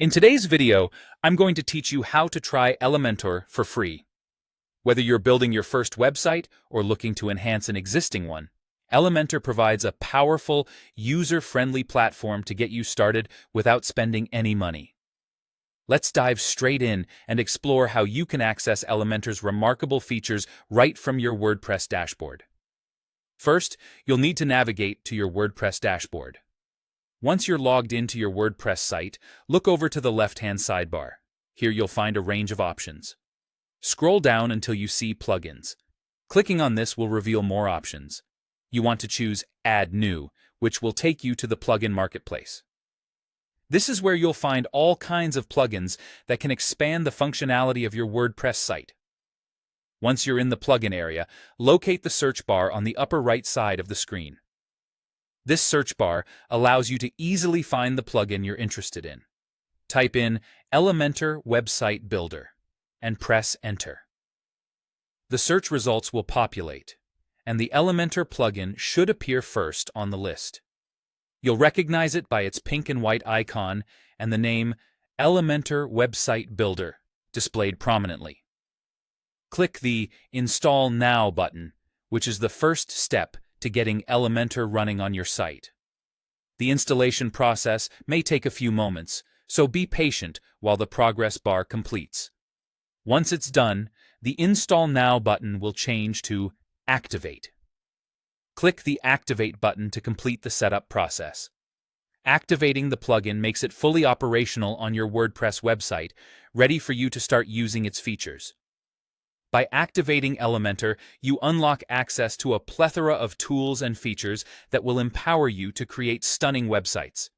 In today's video, I'm going to teach you how to try Elementor for free. Whether you're building your first website or looking to enhance an existing one, Elementor provides a powerful, user-friendly platform to get you started without spending any money. Let's dive straight in and explore how you can access Elementor's remarkable features right from your WordPress dashboard. First, you'll need to navigate to your WordPress dashboard. Once you're logged into your WordPress site, look over to the left-hand sidebar. Here you'll find a range of options. Scroll down until you see Plugins. Clicking on this will reveal more options. You want to choose Add New, which will take you to the plugin marketplace. This is where you'll find all kinds of plugins that can expand the functionality of your WordPress site. Once you're in the plugin area, locate the search bar on the upper right side of the screen. This search bar allows you to easily find the plugin you're interested in. Type in Elementor Website Builder and press Enter. The search results will populate, and the Elementor plugin should appear first on the list. You'll recognize it by its pink and white icon and the name Elementor Website Builder displayed prominently. Click the Install Now button, which is the first step to getting Elementor running on your site. The installation process may take a few moments, so be patient while the progress bar completes. Once it's done, the Install Now button will change to Activate. Click the Activate button to complete the setup process. Activating the plugin makes it fully operational on your WordPress website, ready for you to start using its features. By activating Elementor, you unlock access to a plethora of tools and features that will empower you to create stunning websites.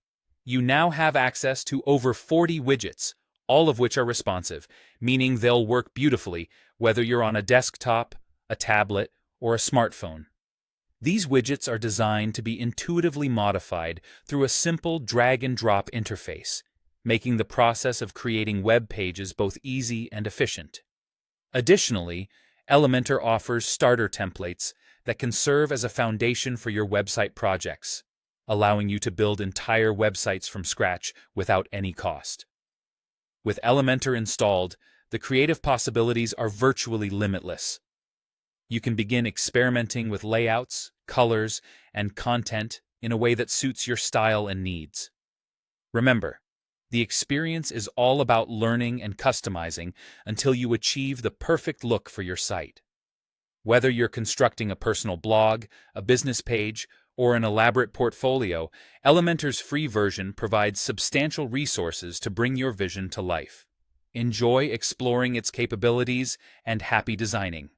You now have access to over 40 widgets, all of which are responsive, meaning they'll work beautifully whether you're on a desktop, a tablet, or a smartphone. These widgets are designed to be intuitively modified through a simple drag-and-drop interface, making the process of creating web pages both easy and efficient. Additionally, Elementor offers starter templates that can serve as a foundation for your website projects, allowing you to build entire websites from scratch without any cost. With Elementor installed, the creative possibilities are virtually limitless. You can begin experimenting with layouts, colors, and content in a way that suits your style and needs. Remember, the experience is all about learning and customizing until you achieve the perfect look for your site. Whether you're constructing a personal blog, a business page, or an elaborate portfolio, Elementor's free version provides substantial resources to bring your vision to life. Enjoy exploring its capabilities and happy designing.